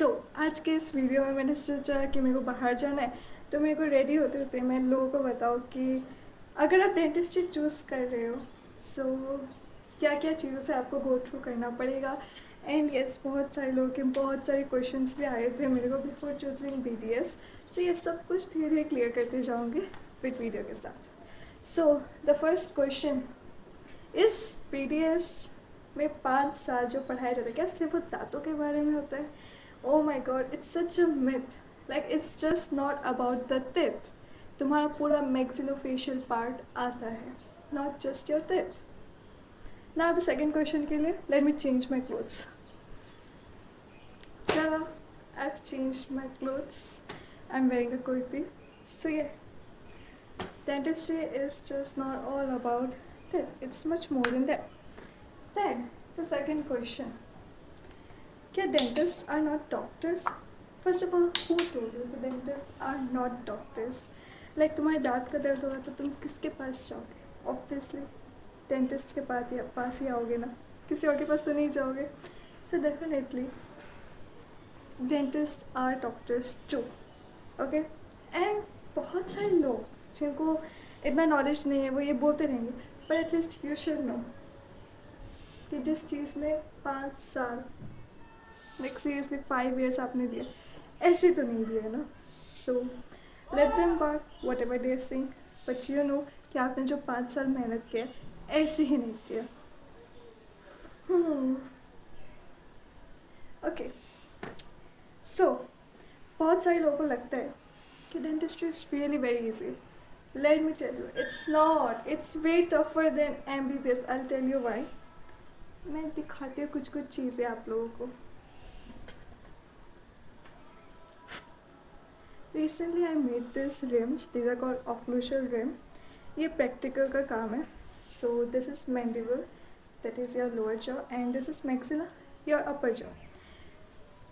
आज के इस वीडियो में मैंने सोचा कि मेरे को बाहर जाना है, तो मेरे को रेडी होते होते मैं लोगों को बताऊँ कि अगर आप डेंटिस्ट्री चूज़ कर रहे हो, सो क्या क्या चीज़ों से आपको गो थ्रू करना पड़ेगा। एंड यस, बहुत सारे लोगों के बहुत सारे क्वेश्चंस भी आए थे मेरे को बिफोर चूजिंग BDS। सो ये सब कुछ धीरे धीरे क्लियर करते जाऊँगी विद वीडियो के साथ। सो द फर्स्ट क्वेश्चन, इस BDS में 5 साल जो पढ़ाया जाता है, क्या सिर्फ वो दांतों के बारे में होता है? Oh my god, it's such a myth. Like it's just not about the teeth. तुम्हारा पूरा मैक्सिलोफेशियल पार्ट आता है, not just your teeth. Now the second question के लिए let me change my clothes. I've changed my clothes. I'm wearing a kurti. So yeah, dentistry is just not all about that. It's much more than that. Then the second question: क्या dentists are not doctors? First of all, who told you that dentists are not doctors? Like तुम्हारे दांत का दर्द होगा तो तुम किसके पास जाओगे? Obviously, dentist के पास ही आओगे ना, किसी और के पास तो नहीं जाओगे. So definitely, dentists are doctors too. Okay? And बहुत सारे लोग जिनको इतना नॉलेज नहीं है वो ये बोलते रहेंगे, पर एटलीस्ट यू शुड नो कि जिस चीज़ में 5 साल, लाइक सीरियसली 5 years आपने दिया, ऐसे तो नहीं दिया ना. So let them work whatever they sing, but you know कि आपने जो 5 साल मेहनत किया ऐसे ही नहीं किया. ओके, सो बहुत सारे लोगों को लगता है कि dentistry is really very easy. Let me tell you, it's not. It's way tougher than MBBS. I tell you why. मैं दिखाती हूँ कुछ चीज़ें आप लोगों को. Recently I made this rims. These are called occlusal rim. ये practical का काम है. So this is mandible, that is your lower jaw, and this is maxilla, your upper jaw.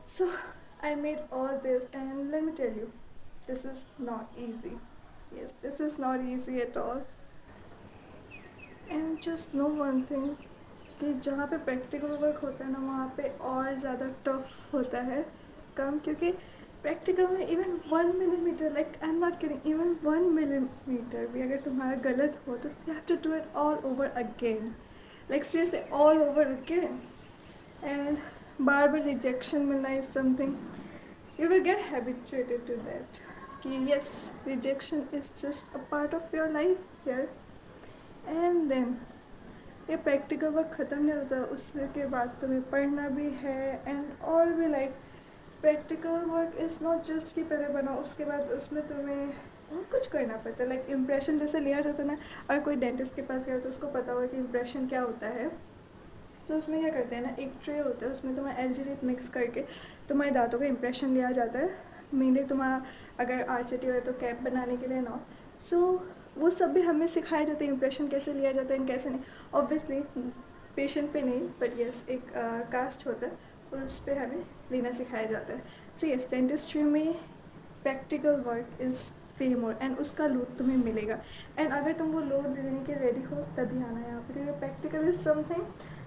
So I made all this, and let me tell you, this is not easy. Yes, this is not easy at all. And just know one thing, कि जहाँ पे practical work होता है ना, वहाँ पे और ज़्यादा tough होता है काम, क्योंकि प्रैक्टिकल में even 1 millimeter, like I am not kidding, even 1 millimeter भी अगर तुम्हारा गलत हो तो you have to do it all over again, like seriously all over again. And बार बार रिजेक्शन मिलना is something you will get habituated to that, कि yes, rejection is just a part of your life here. And then ये practical work ख़त्म नहीं होता, उसके बाद तुम्हें पढ़ना भी है एंड और भी. Like practical work is not just कि पहले बनाओ, उसके बाद उसमें तुम्हें बहुत कुछ करना पड़ता है. लाइक इम्प्रेशन जैसे लिया जाता है ना, अगर कोई डेंटिस्ट के पास गया तो उसको पता होगा कि इम्प्रेशन क्या होता है. तो उसमें क्या करते हैं ना, एक ट्रे होता है, उसमें तुम्हारा एल्जीनेट मिक्स करके तुम्हारे दांतों का इम्प्रेशन लिया जाता है. मेनली तुम्हारा अगर RCT हो तो कैप बनाने के लिए ना. सो वो सब भी हमें सिखाया जाता है, इम्प्रेशन कैसे लिया जाता है कैसे नहीं. ऑब्वियसली पेशेंट पे नहीं, बट यस एक कास्ट होता है और उस पर हमें लेना सिखाया जाता है. सो यस, डेंटिस्ट्री में practical work is way more, and उसका लोड तुम्हें मिलेगा. एंड अगर तुम वो लोड लेने के रेडी हो तभी आना है यहाँ पर, क्योंकि प्रैक्टिकल इज़ समथिंग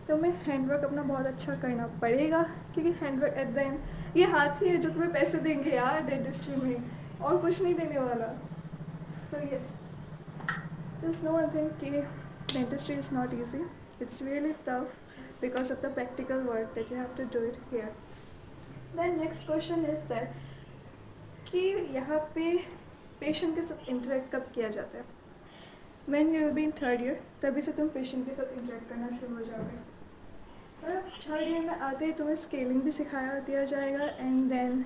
तुम्हें हैंडवर्क अपना बहुत अच्छा करना पड़ेगा, क्योंकि हैंडवर्क एट द एंड ये हाथ ही है जो तुम्हें पैसे देंगे यार डेंटिस्ट्री में, और कुछ नहीं देने वाला. So yes, just know one thing, कि dentistry is not easy. It's really tough because of the practical work that you have to do it here. Then next question is that कि यहाँ पे पेशेंट के साथ interact कब किया जाता है. When you will be in third year, तभी से तुम पेशेंट के साथ इंटरेक्ट करना शुरू हो जाओगे. थर्ड ईयर में आते ही तुम्हें स्केलिंग भी सिखाया दिया जाएगा, एंड देन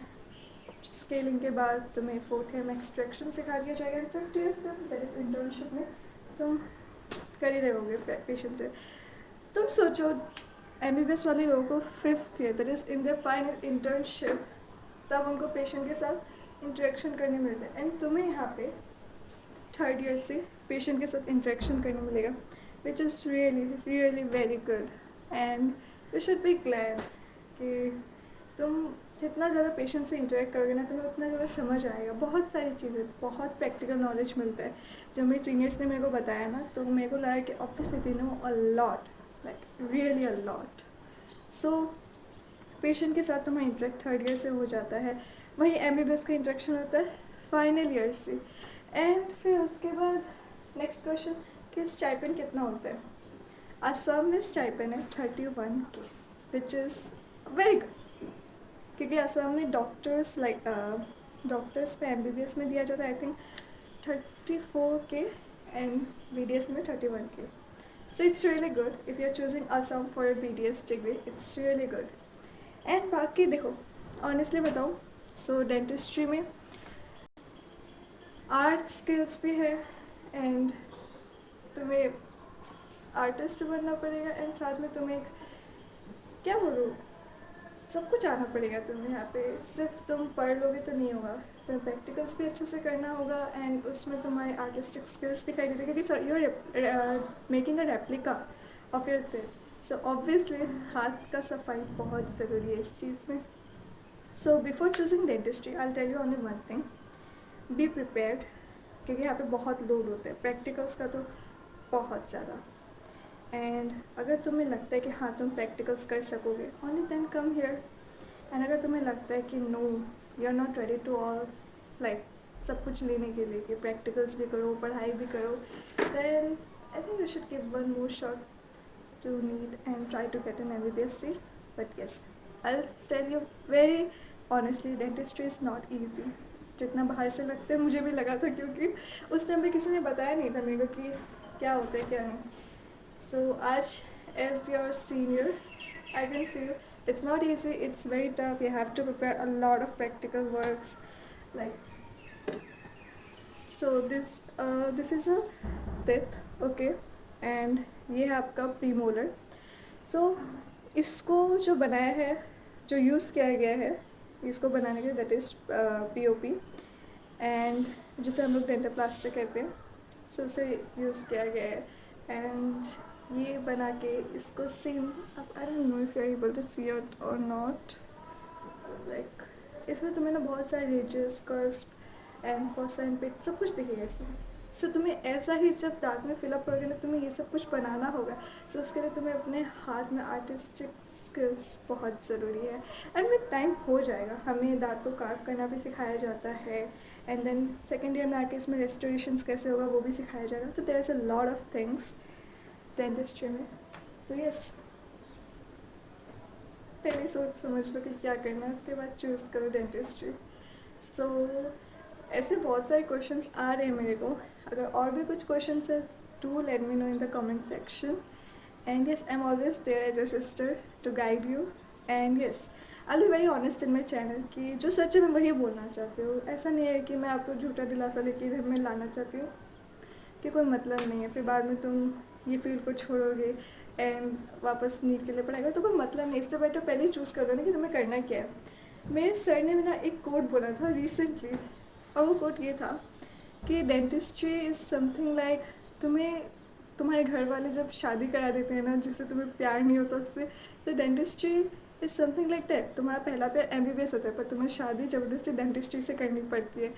स्केलिंग के बाद तुम्हें 4th ईयर में एक्सट्रैक्शन सिखा दिया जाएगा, and 5th year say that is internship में तुम कर ही रहोगे पेशेंट से. तुम सोचो MBBS वाले लोगों को 5th year, that is in their final internship, तब उनको पेशेंट के साथ इंटरेक्शन करने मिलता है, एंड तुम्हें यहाँ पे 3rd ईयर से पेशेंट के साथ इंटरेक्शन करने मिलेगा, which is really really very good. And you should be glad कि तुम जितना ज़्यादा पेशेंट से इंटरेक्ट करोगे ना, तुम्हें उतना ज़्यादा समझ आएगा. बहुत सारी चीज़ें, बहुत प्रैक्टिकल नॉलेज मिलता है. जो मेरे सीनियर्स ने मेरे को बताया ना, तो मेरे को लगा कि obviously they know a lot, like really a lot. So patient के साथ तुम्हारा इंटरेक्ट थर्ड ईयर से हो जाता है, वहीं MBBS का इंटरेक्शन होता है फाइनल ईयर से। एंड फिर उसके बाद नेक्स्ट क्वेश्चन कि स्टाइपेंड कितना होता है। असम में स्टाइपेंड है 31K, which is very good, क्योंकि असम में डॉक्टर्स डॉक्टर्स पे MBBS में दिया जाता है I think 34K and BDS में 31K. So it's really good if you're choosing Assam for a BDS degree. It's really good. And बाकी देखो ऑनेस्टली बताऊँ, सो डेंटिस्ट्री में आर्ट स्किल्स भी है एंड तुम्हें आर्टिस्ट भी बनना पड़ेगा एंड साथ में तुम्हें एक क्या बोलूँ, सब कुछ आना पड़ेगा तुम्हें। यहाँ पे सिर्फ तुम पढ़ लोगे तो नहीं होगा, फिर प्रैक्टिकल्स भी अच्छे से करना होगा एंड उसमें तुम्हारे आर्टिस्टिक स्किल्स दिखाई देते हैं, क्योंकि you're making a replica of your teeth. So obviously हाथ का सफाई बहुत ज़रूरी है इस चीज़ में। So before choosing dentistry I tell you only one thing, be prepared, क्योंकि यहाँ पे बहुत लोड होते हैं प्रैक्टिकल्स का, तो बहुत ज़्यादा। एंड अगर तुम्हें लगता है कि हाँ तुम प्रैक्टिकल्स कर सकोगे, only then come here. And अगर तुम्हें लगता है कि no you are not ready to all like सब कुछ लेने के लिए, कि प्रैक्टिकल्स भी करो पढ़ाई भी करो, then I think you should give one more shot to NEET and try to get an MBBS seat. But yes, I will tell you very honestly, dentistry is not easy जितना बाहर से लगता है। मुझे भी लगा था, क्योंकि उस टाइम पे किसी ने बताया नहीं था मेरे को कि क्या होता है क्या नहीं। So आज as your senior, I can see it's not easy, it's very tough. You have to prepare a lot of practical works, like so this is a teeth, okay, and ये है आपका premolar. So इसको जो बनाया है, जो use किया गया है इसको बनाने के लिए, that is POP, and जिसे हम लोग डेंटल प्लास्टर कहते हैं, so उसे यूज़ किया गया है। एंड ये बना के इसको सेम, अब I don't know if you are able to see it और नॉट, लाइक इसमें तुम्हें ना बहुत सारे ridges, curves and fossa and pit सब कुछ दिखेगा इसमें। सो तुम्हें ऐसा ही जब दांत में फिलअप करोगे ना, तुम्हें ये सब कुछ बनाना होगा। सो उसके लिए तुम्हें अपने हाथ में आर्टिस्टिक स्किल्स बहुत ज़रूरी है। एंड विद टाइम हो जाएगा, हमें दांत को कार्व करना भी सिखाया जाता है एंड देन सेकेंड ईयर में आके इसमें रेस्टोरेशंस कैसे होगा वो भी सिखाया जाएगा। तो there is a lot of things dentistry में। सो यस, पहले सोच समझ लो कि क्या करना है, उसके बाद चूज़ करो डेंटिस्ट्री। सो ऐसे बहुत सारे क्वेश्चंस आ रहे हैं मेरे को, अगर और भी कुछ क्वेश्चंस है do let me know in the comment section. And yes, I am always there as a sister to guide you. And yes, I will be very honest in my channel, कि जो सच है मैं वही बोलना चाहती हूँ। ऐसा नहीं है कि मैं आपको झूठा दिलासा लेके इधर में लाना चाहती हूँ, कि कोई मतलब नहीं है फिर बाद में तुम ये फील्ड को छोड़ोगे एंड वापस नीट के लिए पढ़ाएगा, तो कोई मतलब नहीं। इससे बेटर पहले ही चूज़ कर लो ना कि तुम्हें करना क्या है। मेरे सर ने ना एक कोट बोला था रिसेंटली, और वो कोट ये था कि डेंटिस्ट्री इज़ समथिंग लाइक, तुम्हें तुम्हारे घर वाले जब शादी करा देते हैं ना, जिससे तुम्हें प्यार नहीं होता उससे, तो dentistry is something like that. तुम्हारा पहला प्यार MBBS होता है, पर तुम्हें शादी ज़बरदस्ती डेंटिस्ट्री से करनी पड़ती है।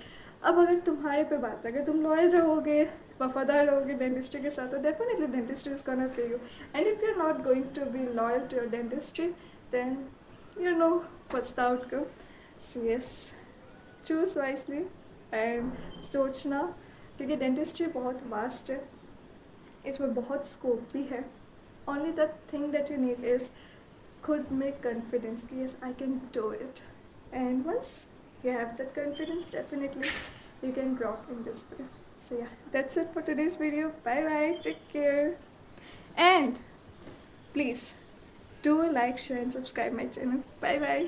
अब अगर तुम्हारे पे बात है, अगर तुम लॉयल रहोगे, वफादार रहोगे डेंटिस्ट्री के साथ, तो definitely dentistry is gonna pay you. And if you are not going to be loyal to your dentistry, then you know what's the outcome. So yes, choose wisely and सोचना, क्योंकि dentistry बहुत vast है, इसमें बहुत scope भी है। Only the thing that you need is खुद में कॉन्फिडेंस कि yes I can do it. And once you have that confidence, definitely you can rock in this way. So yeah, that's it for today's video. Bye bye, take care, and please do like, share and subscribe my channel. Bye bye.